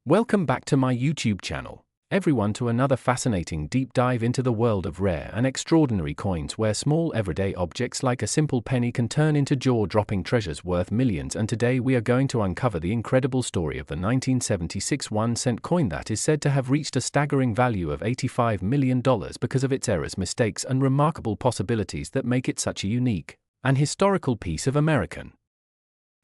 Welcome back to my YouTube channel, everyone, to another fascinating deep dive into the world of rare and extraordinary coins, where small everyday objects like a simple penny can turn into jaw-dropping treasures worth millions. And today we are going to uncover the incredible story of the 1976 1-cent coin that is said to have reached a staggering value of $85 million because of its errors, mistakes, and remarkable possibilities that make it such a unique and historical piece of American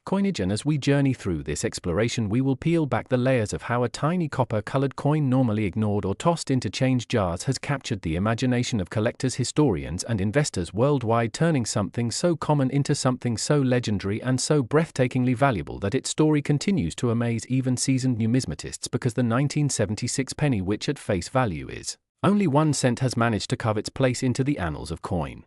coinage. And as we journey through this exploration, we will peel back the layers of how a tiny copper-colored coin, normally ignored or tossed into change jars, has captured the imagination of collectors, historians, and investors worldwide, turning something so common into something so legendary and so breathtakingly valuable that its story continues to amaze even seasoned numismatists. Because the 1976 penny, which at face value is only 1 cent, has managed to carve its place into the annals of coin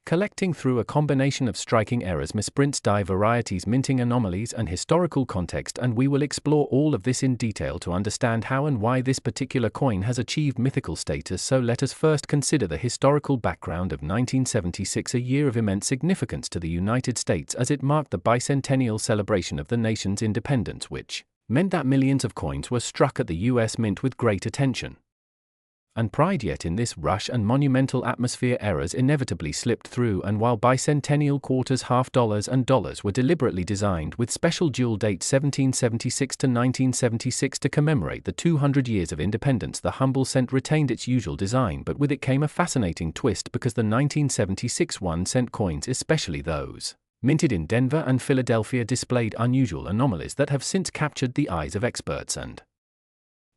collecting through a combination of striking errors, misprints, varieties, minting anomalies, and historical context. And we will explore all of this in detail to understand how and why this particular coin has achieved mythical status. So let us first consider the historical background of 1976, a year of immense significance to the United States, as it marked the bicentennial celebration of the nation's independence, which meant that millions of coins were struck at the U.S. Mint with great attention and pride. Yet in this rush and monumental atmosphere, errors inevitably slipped through, and while bicentennial quarters, half dollars, and dollars were deliberately designed with special dual dates 1776 to 1976 to commemorate the 200 years of independence, the humble cent retained its usual design, but with it came a fascinating twist, because the 1976 1-cent coins, especially those minted in Denver and Philadelphia, displayed unusual anomalies that have since captured the eyes of experts. And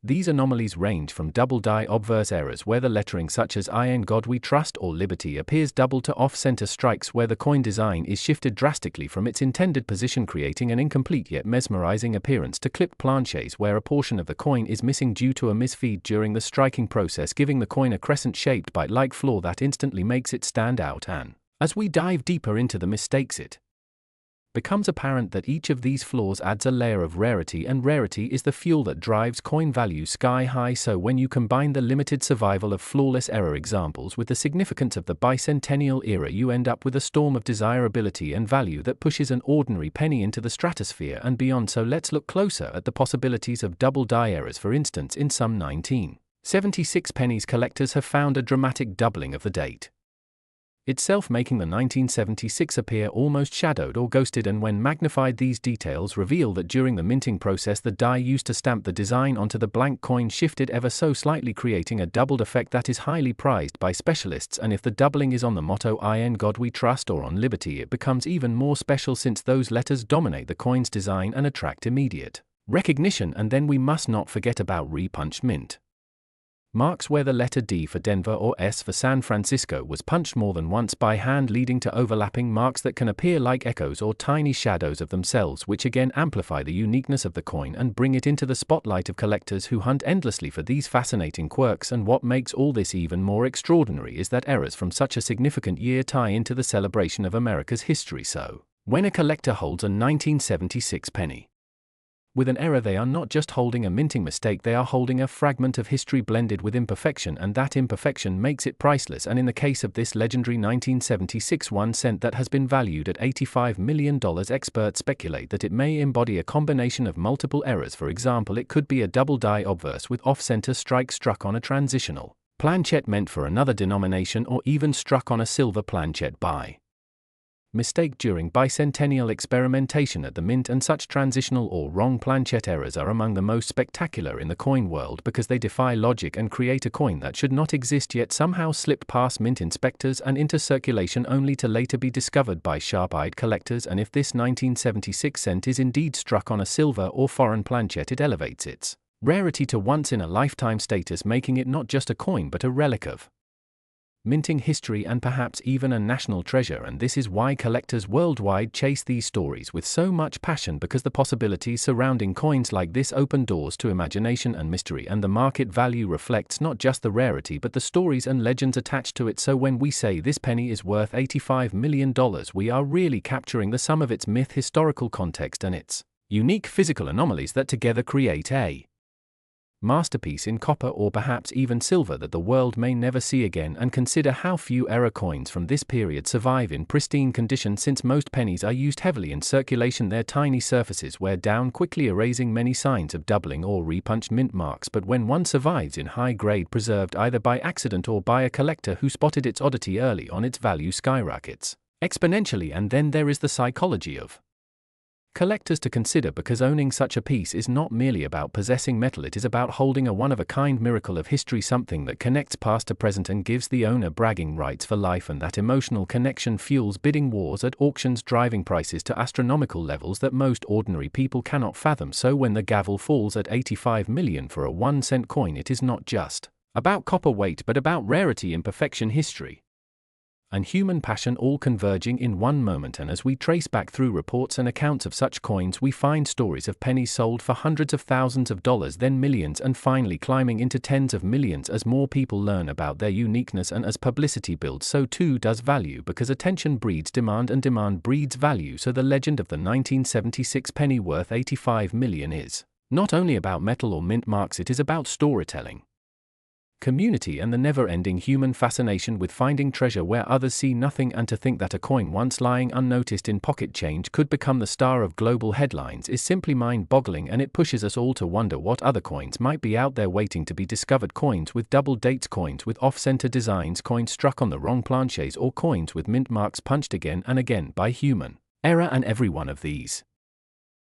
these anomalies range from double-die obverse errors, where the lettering such as "I in God We Trust" or "Liberty" appears double, to off-center strikes where the coin design is shifted drastically from its intended position, creating an incomplete yet mesmerizing appearance, to clipped planches where a portion of the coin is missing due to a misfeed during the striking process, giving the coin a crescent-shaped bite-like flaw that instantly makes it stand out. And as we dive deeper into the mistakes, it becomes apparent that each of these flaws adds a layer of rarity, and rarity is the fuel that drives coin value sky high. So when you combine the limited survival of flawless error examples with the significance of the bicentennial era, you end up with a storm of desirability and value that pushes an ordinary penny into the stratosphere and beyond. So let's look closer at the possibilities of double-die errors. For instance, in some 1976 pennies, collectors have found a dramatic doubling of the date itself, making the 1976 appear almost shadowed or ghosted. And when magnified, these details reveal that during the minting process, the die used to stamp the design onto the blank coin shifted ever so slightly, creating a doubled effect that is highly prized by specialists. And if the doubling is on the motto "I in God We Trust" or on Liberty, it becomes even more special, since those letters dominate the coin's design and attract immediate recognition. And then we must not forget about repunched mint marks, where the letter D for Denver or S for San Francisco was punched more than once by hand, leading to overlapping marks that can appear like echoes or tiny shadows of themselves, which again amplify the uniqueness of the coin and bring it into the spotlight of collectors who hunt endlessly for these fascinating quirks. And what makes all this even more extraordinary is that errors from such a significant year tie into the celebration of America's history. So when a collector holds a 1976 penny with an error, they are not just holding a minting mistake, they are holding a fragment of history blended with imperfection, and that imperfection makes it priceless. And in the case of this legendary 1976 1-cent that has been valued at $85 million, experts speculate that it may embody a combination of multiple errors. For example, it could be a double-die obverse with off-center strike struck on a transitional planchet meant for another denomination, or even struck on a silver planchet by mistake during bicentennial experimentation at the mint. And such transitional or wrong planchet errors are among the most spectacular in the coin world, because they defy logic and create a coin that should not exist, yet somehow slipped past mint inspectors and into circulation, only to later be discovered by sharp-eyed collectors. And if this 1976 cent is indeed struck on a silver or foreign planchet, it elevates its rarity to once-in-a-lifetime status, making it not just a coin but a relic of minting history and perhaps even a national treasure. And this is why collectors worldwide chase these stories with so much passion, because the possibilities surrounding coins like this open doors to imagination and mystery, and the market value reflects not just the rarity but the stories and legends attached to it. So when we say this penny is worth $85 million, we are really capturing the sum of its myth, historical context, and its unique physical anomalies that together create a masterpiece in copper or perhaps even silver that the world may never see again, and consider how few error coins from this period survive in pristine condition. Since most pennies are used heavily in circulation, their tiny surfaces wear down quickly, erasing many signs of doubling or repunched mint marks. But when one survives in high grade, preserved either by accident or by a collector who spotted its oddity early on, its value skyrockets exponentially. And then there is the psychology of collectors to consider, because owning such a piece is not merely about possessing metal, it is about holding a one-of-a-kind miracle of history, something that connects past to present and gives the owner bragging rights for life, and that emotional connection fuels bidding wars at auctions, driving prices to astronomical levels that most ordinary people cannot fathom. So when the gavel falls at 85 million for a 1-cent coin, it is not just about copper weight but about rarity, imperfection, history, and human passion all converging in one moment. And as we trace back through reports and accounts of such coins, we find stories of pennies sold for hundreds of thousands of dollars, then millions, and finally climbing into tens of millions. As more people learn about their uniqueness and as publicity builds, so too does value, because attention breeds demand and demand breeds value. So the legend of the 1976 penny worth 85 million is not only about metal or mint marks, it is about storytelling, community, and the never-ending human fascination with finding treasure where others see nothing. And to think that a coin once lying unnoticed in pocket change could become the star of global headlines is simply mind-boggling, and it pushes us all to wonder what other coins might be out there waiting to be discovered. Coins with double dates, coins with off-center designs, coins struck on the wrong planches, or coins with mint marks punched again and again by human error. And every one of these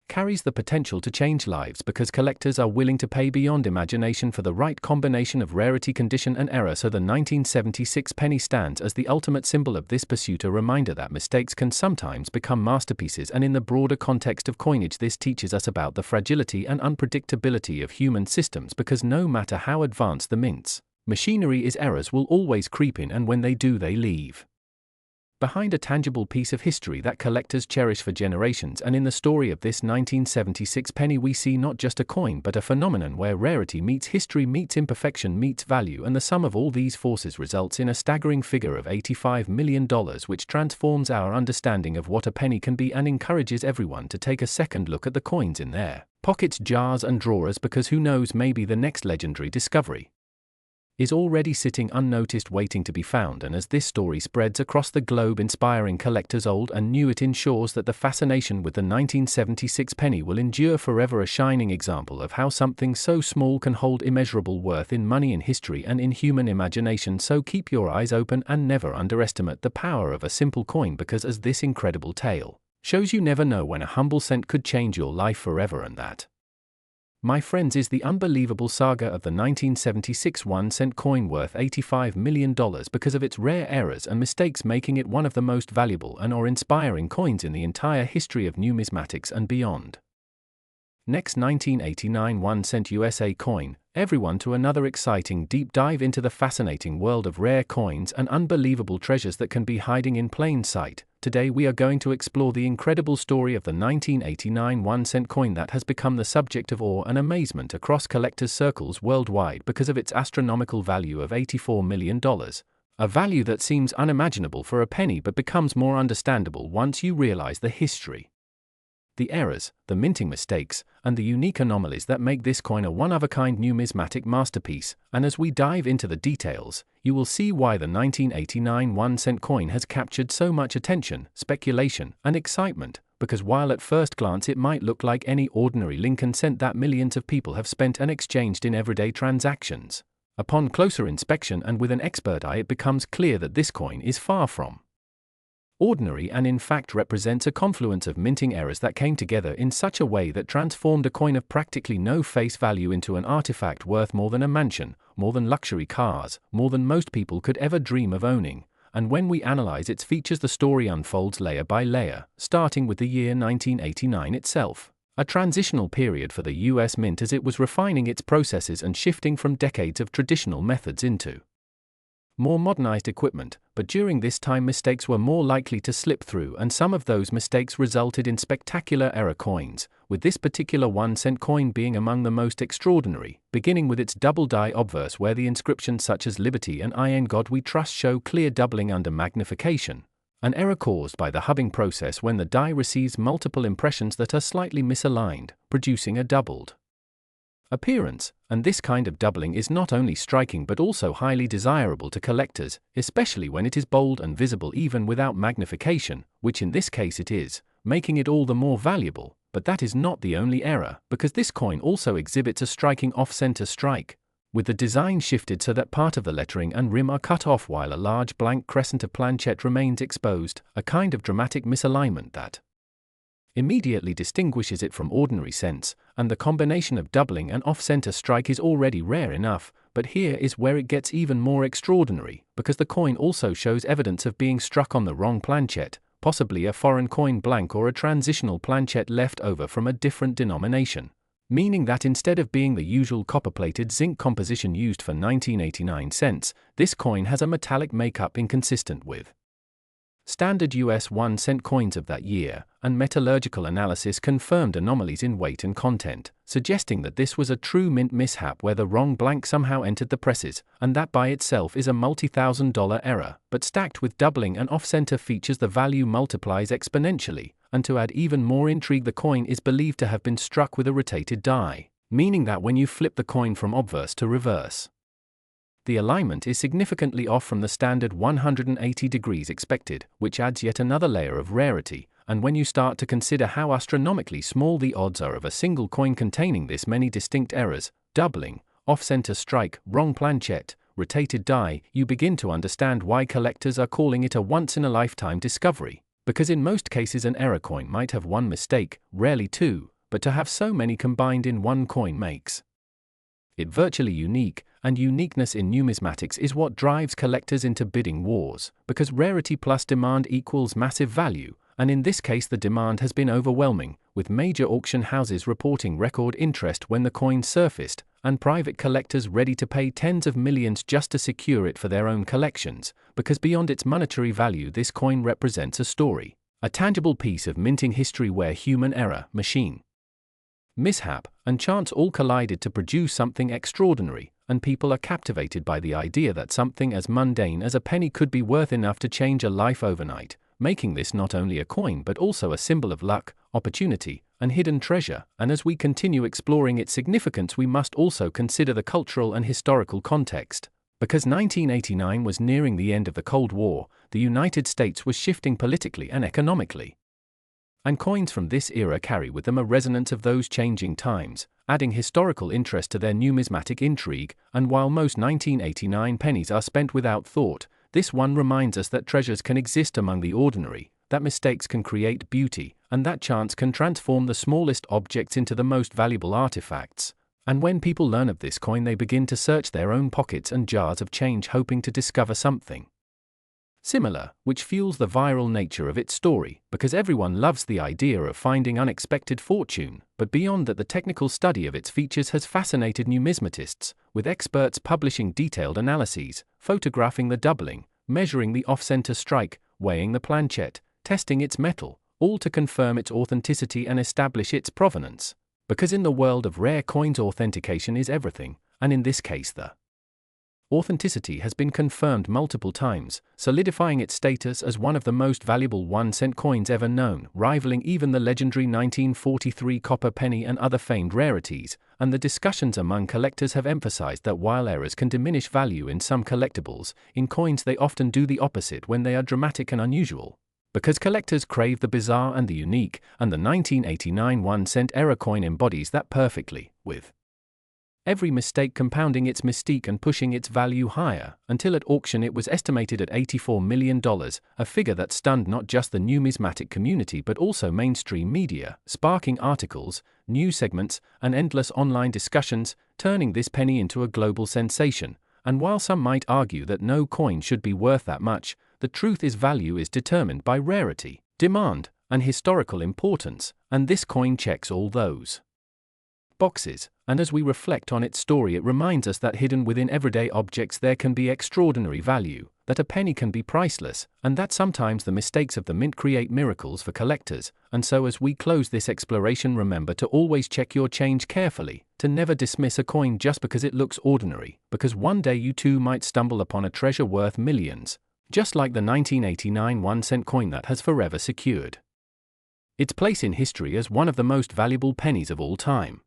carries the potential to change lives, because collectors are willing to pay beyond imagination for the right combination of rarity, condition, and error. So the 1976 penny stands as the ultimate symbol of this pursuit, a reminder that mistakes can sometimes become masterpieces. And in the broader context of coinage, this teaches us about the fragility and unpredictability of human systems, because no matter how advanced the mint's machinery is, errors will always creep in, and when they do, they leave behind a tangible piece of history that collectors cherish for generations. And in the story of this 1976 penny, we see not just a coin but a phenomenon where rarity meets history, meets imperfection, meets value, and the sum of all these forces results in a staggering figure of $85 million, which transforms our understanding of what a penny can be and encourages everyone to take a second look at the coins in their pockets, jars, and drawers, because who knows, maybe the next legendary discovery is already sitting unnoticed, waiting to be found. And as this story spreads across the globe, inspiring collectors old and new, it ensures that the fascination with the 1976 penny will endure forever, a shining example of how something so small can hold immeasurable worth in money, in history, and in human imagination. So keep your eyes open and never underestimate the power of a simple coin, because as this incredible tale shows, you never know when a humble cent could change your life forever. And that, my friends, is the unbelievable saga of the 1976 1-cent coin worth $85 million, because of its rare errors and mistakes, making it one of the most valuable and awe-inspiring coins in the entire history of numismatics and beyond. Next, 1989 1-cent USA coin. Everyone to another exciting deep dive into the fascinating world of rare coins and unbelievable treasures that can be hiding in plain sight. Today we are going to explore the incredible story of the 1989 1-cent coin that has become the subject of awe and amazement across collectors' circles worldwide because of its astronomical value of $84 million. A value that seems unimaginable for a penny but becomes more understandable once you realize the history, the errors, the minting mistakes, and the unique anomalies that make this coin a one-of-a-kind numismatic masterpiece. And as we dive into the details, you will see why the 1989 1-cent coin has captured so much attention, speculation, and excitement, because while at first glance it might look like any ordinary Lincoln cent that millions of people have spent and exchanged in everyday transactions, upon closer inspection and with an expert eye, it becomes clear that this coin is far from ordinary, and in fact represents a confluence of minting errors that came together in such a way that transformed a coin of practically no face value into an artifact worth more than a mansion, more than luxury cars, more than most people could ever dream of owning. And when we analyze its features, the story unfolds layer by layer, starting with the year 1989 itself, a transitional period for the US Mint as it was refining its processes and shifting from decades of traditional methods into more modernized equipment. But during this time, mistakes were more likely to slip through, and some of those mistakes resulted in spectacular error coins, with this particular 1-cent coin being among the most extraordinary, beginning with its double die obverse, where the inscriptions such as Liberty and I in God We Trust show clear doubling under magnification, an error caused by the hubbing process when the die receives multiple impressions that are slightly misaligned, producing a doubled appearance, and this kind of doubling is not only striking but also highly desirable to collectors, especially when it is bold and visible even without magnification, which in this case it is, making it all the more valuable. But that is not the only error, because this coin also exhibits a striking off-center strike, with the design shifted so that part of the lettering and rim are cut off while a large blank crescent of planchette remains exposed, a kind of dramatic misalignment that immediately distinguishes it from ordinary cents, and the combination of doubling and off-center strike is already rare enough, but here is where it gets even more extraordinary, because the coin also shows evidence of being struck on the wrong planchette, possibly a foreign coin blank or a transitional planchette left over from a different denomination, meaning that instead of being the usual copper-plated zinc composition used for 1989 cents, this coin has a metallic makeup inconsistent with standard US 1-cent coins of that year, and metallurgical analysis confirmed anomalies in weight and content, suggesting that this was a true mint mishap where the wrong blank somehow entered the presses, and that by itself is a multi-$1,000 error, but stacked with doubling and off-center features the value multiplies exponentially, and to add even more intrigue the coin is believed to have been struck with a rotated die, meaning that when you flip the coin from obverse to reverse, the alignment is significantly off from the standard 180 degrees expected, which adds yet another layer of rarity, and when you start to consider how astronomically small the odds are of a single coin containing this many distinct errors, doubling, off-center strike, wrong planchette, rotated die, you begin to understand why collectors are calling it a once-in-a-lifetime discovery, because in most cases an error coin might have one mistake, rarely two, but to have so many combined in one coin makes it virtually unique, and uniqueness in numismatics is what drives collectors into bidding wars, because rarity plus demand equals massive value, and in this case the demand has been overwhelming, with major auction houses reporting record interest when the coin surfaced, and private collectors ready to pay tens of millions just to secure it for their own collections, because beyond its monetary value this coin represents a story, a tangible piece of minting history where human error, machine mishap, and chance all collided to produce something extraordinary, and people are captivated by the idea that something as mundane as a penny could be worth enough to change a life overnight, making this not only a coin but also a symbol of luck, opportunity, and hidden treasure. And as we continue exploring its significance, we must also consider the cultural and historical context. Because 1989 was nearing the end of the Cold War, the United States was shifting politically and economically, and coins from this era carry with them a resonance of those changing times, adding historical interest to their numismatic intrigue. And while most 1989 pennies are spent without thought, this one reminds us that treasures can exist among the ordinary, that mistakes can create beauty, and that chance can transform the smallest objects into the most valuable artifacts. And when people learn of this coin, they begin to search their own pockets and jars of change, hoping to discover something similar, which fuels the viral nature of its story, because everyone loves the idea of finding unexpected fortune. But beyond that, the technical study of its features has fascinated numismatists, with experts publishing detailed analyses, photographing the doubling, measuring the off-center strike, weighing the planchette, testing its metal, all to confirm its authenticity and establish its provenance. Because in the world of rare coins, authentication is everything, and in this case the authenticity has been confirmed multiple times, solidifying its status as one of the most valuable 1-cent coins ever known, rivaling even the legendary 1943 copper penny and other famed rarities. And the discussions among collectors have emphasized that while errors can diminish value in some collectibles, in coins they often do the opposite when they are dramatic and unusual. Because collectors crave the bizarre and the unique, and the 1989 1-cent error coin embodies that perfectly, with every mistake compounding its mystique and pushing its value higher, until at auction it was estimated at $84 million, a figure that stunned not just the numismatic community but also mainstream media, sparking articles, news segments, and endless online discussions, turning this penny into a global sensation. And while some might argue that no coin should be worth that much, the truth is value is determined by rarity, demand, and historical importance, and this coin checks all those boxes. And as we reflect on its story, it reminds us that hidden within everyday objects there can be extraordinary value, that a penny can be priceless, and that sometimes the mistakes of the mint create miracles for collectors. And so as we close this exploration, remember to always check your change carefully, to never dismiss a coin just because it looks ordinary, because one day you too might stumble upon a treasure worth millions, just like the 1989 1-cent coin that has forever secured its place in history as one of the most valuable pennies of all time.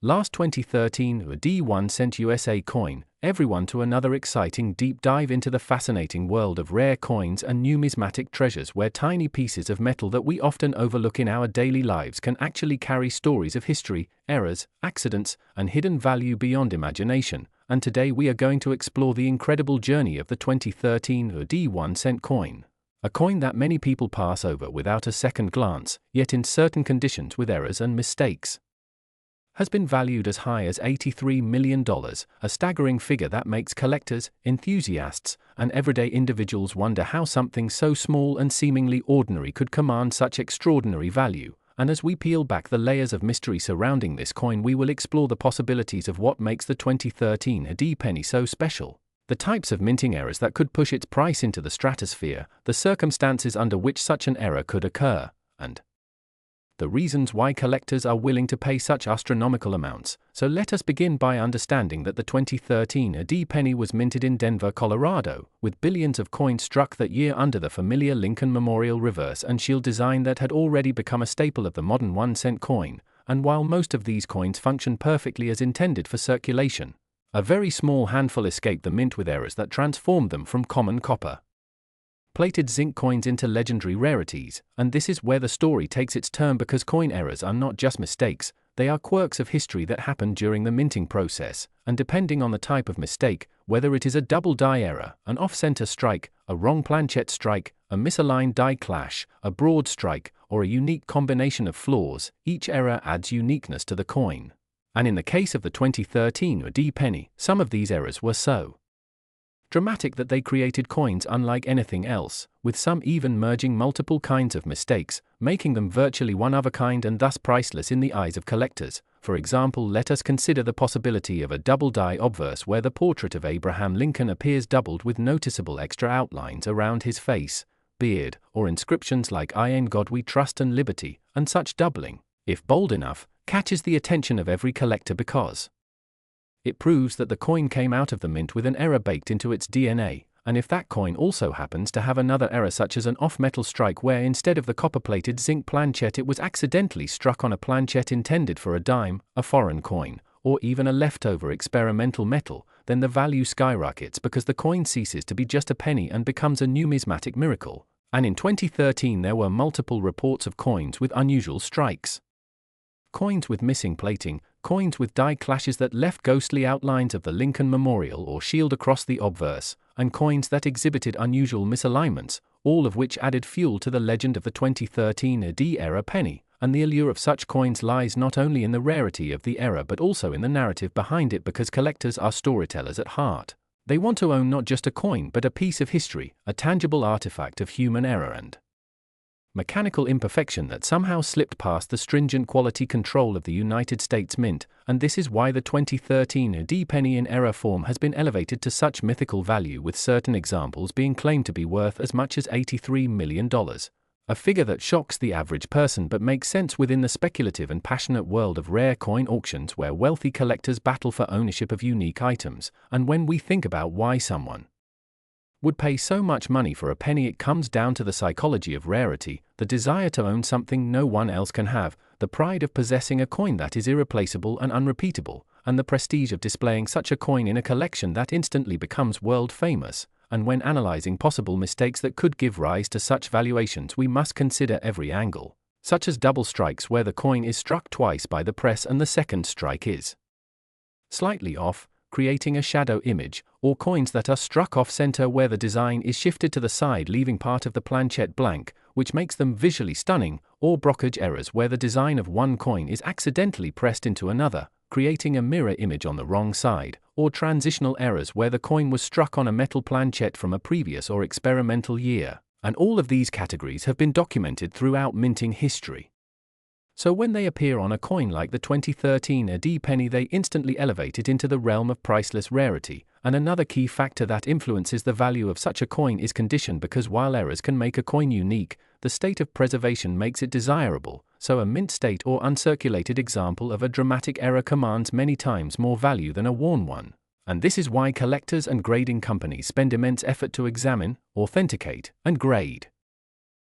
Last 2013, a D1 USA coin, everyone to another exciting deep dive into the fascinating world of rare coins and numismatic treasures where tiny pieces of metal that we often overlook in our daily lives can actually carry stories of history, errors, accidents, and hidden value beyond imagination. And today we are going to explore the incredible journey of the 2013 D1 cent coin. A coin that many people pass over without a second glance, yet in certain conditions with errors and mistakes, has been valued as high as $83 million, a staggering figure that makes collectors, enthusiasts, and everyday individuals wonder how something so small and seemingly ordinary could command such extraordinary value. And as we peel back the layers of mystery surrounding this coin, we will explore the possibilities of what makes the 2013 D penny so special, the types of minting errors that could push its price into the stratosphere, the circumstances under which such an error could occur, and the reasons why collectors are willing to pay such astronomical amounts. So let us begin by understanding that the 2013 D penny was minted in Denver, Colorado, with billions of coins struck that year under the familiar Lincoln Memorial reverse and shield design that had already become a staple of the modern 1-cent coin. And while most of these coins function perfectly as intended for circulation, a very small handful escaped the mint with errors that transformed them from common copper plated zinc coins into legendary rarities. And this is where the story takes its turn, because coin errors are not just mistakes, they are quirks of history that happen during the minting process, and depending on the type of mistake, whether it is a double die error, an off-center strike, a wrong planchet strike, a misaligned die clash, a broad strike, or a unique combination of flaws, each error adds uniqueness to the coin. And in the case of the 2013 D penny, some of these errors were so dramatic that they created coins unlike anything else, with some even merging multiple kinds of mistakes, making them virtually one of a kind and thus priceless in the eyes of collectors. For example, let us consider the possibility of a double die obverse where the portrait of Abraham Lincoln appears doubled with noticeable extra outlines around his face, beard, or inscriptions like "I in God we trust" and "Liberty," and such doubling, if bold enough, catches the attention of every collector because it proves that the coin came out of the mint with an error baked into its DNA. And if that coin also happens to have another error, such as an off-metal strike where instead of the copper-plated zinc planchet it was accidentally struck on a planchet intended for a dime, a foreign coin, or even a leftover experimental metal, then the value skyrockets because the coin ceases to be just a penny and becomes a numismatic miracle. And in 2013 there were multiple reports of coins with unusual strikes, coins with missing plating, coins with die clashes that left ghostly outlines of the Lincoln Memorial or shield across the obverse, and coins that exhibited unusual misalignments, all of which added fuel to the legend of the 2013 D-era penny. And the allure of such coins lies not only in the rarity of the error but also in the narrative behind it, because collectors are storytellers at heart. They want to own not just a coin but a piece of history, a tangible artifact of human error and mechanical imperfection that somehow slipped past the stringent quality control of the United States Mint. And this is why the 2013 D penny in error form has been elevated to such mythical value, with certain examples being claimed to be worth as much as $83 million. A figure that shocks the average person but makes sense within the speculative and passionate world of rare coin auctions where wealthy collectors battle for ownership of unique items. And when we think about why someone would pay so much money for a penny, it comes down to the psychology of rarity, the desire to own something no one else can have, the pride of possessing a coin that is irreplaceable and unrepeatable, and the prestige of displaying such a coin in a collection that instantly becomes world famous. And when analyzing possible mistakes that could give rise to such valuations, we must consider every angle, such as double strikes where the coin is struck twice by the press and the second strike is slightly off, creating a shadow image, or coins that are struck off-center where the design is shifted to the side leaving part of the planchet blank, which makes them visually stunning, or brokerage errors where the design of one coin is accidentally pressed into another, creating a mirror image on the wrong side, or transitional errors where the coin was struck on a metal planchet from a previous or experimental year. And all of these categories have been documented throughout minting history. So when they appear on a coin like the 2013 D penny, they instantly elevate it into the realm of priceless rarity. And another key factor that influences the value of such a coin is condition, because while errors can make a coin unique, the state of preservation makes it desirable. So a mint state or uncirculated example of a dramatic error commands many times more value than a worn one. And this is why collectors and grading companies spend immense effort to examine, authenticate, and grade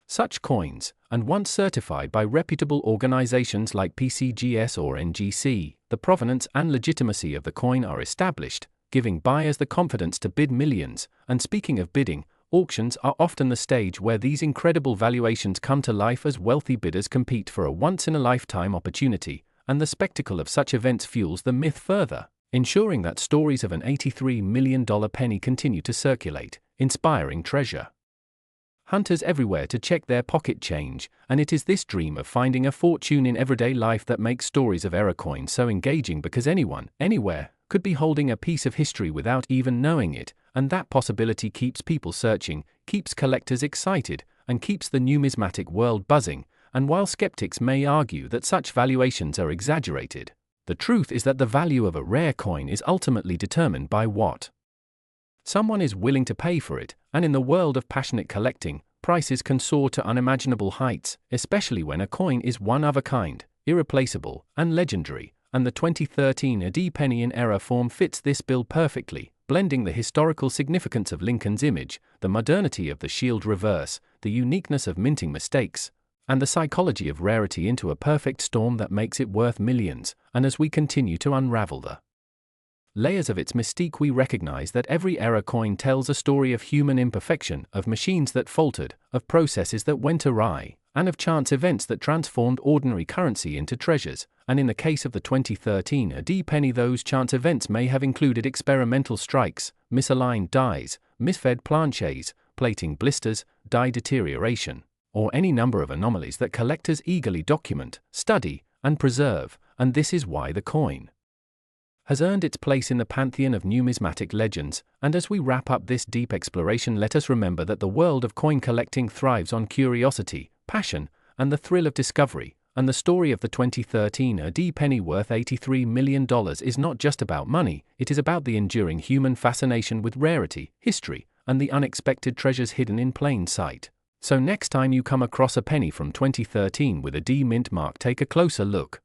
Such coins, and once certified by reputable organizations like PCGS or NGC, the provenance and legitimacy of the coin are established, giving buyers the confidence to bid millions. And speaking of bidding, auctions are often the stage where these incredible valuations come to life as wealthy bidders compete for a once-in-a-lifetime opportunity, and the spectacle of such events fuels the myth further, ensuring that stories of an $83 million penny continue to circulate, inspiring treasure hunters everywhere to check their pocket change. And it is this dream of finding a fortune in everyday life that makes stories of error coins so engaging, because anyone, anywhere, could be holding a piece of history without even knowing it, and that possibility keeps people searching, keeps collectors excited, and keeps the numismatic world buzzing. And while skeptics may argue that such valuations are exaggerated, the truth is that the value of a rare coin is ultimately determined by what someone is willing to pay for it, and in the world of passionate collecting, prices can soar to unimaginable heights, especially when a coin is one of a kind, irreplaceable, and legendary. And the 2013 AD penny in error form fits this bill perfectly, blending the historical significance of Lincoln's image, the modernity of the shield reverse, the uniqueness of minting mistakes, and the psychology of rarity into a perfect storm that makes it worth millions. And as we continue to unravel the layers of its mystique, we recognize that every error coin tells a story of human imperfection, of machines that faltered, of processes that went awry, and of chance events that transformed ordinary currency into treasures. And in the case of the 2013 AD penny, those chance events may have included experimental strikes, misaligned dies, misfed planches, plating blisters, die deterioration, or any number of anomalies that collectors eagerly document, study, and preserve. And this is why the coin has earned its place in the pantheon of numismatic legends. And as we wrap up this deep exploration, let us remember that the world of coin collecting thrives on curiosity, passion, and the thrill of discovery. And the story of the 2013 AD penny worth $83 million is not just about money, it is about the enduring human fascination with rarity, history, and the unexpected treasures hidden in plain sight. So next time you come across a penny from 2013 with a D mint mark, take a closer look,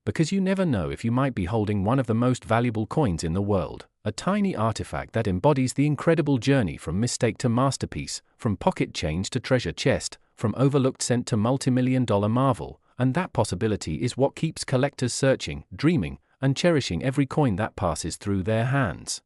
because you never know if you might be holding one of the most valuable coins in the world, a tiny artifact that embodies the incredible journey from mistake to masterpiece, from pocket change to treasure chest, from overlooked cent to multi-million-dollar marvel. And that possibility is what keeps collectors searching, dreaming, and cherishing every coin that passes through their hands.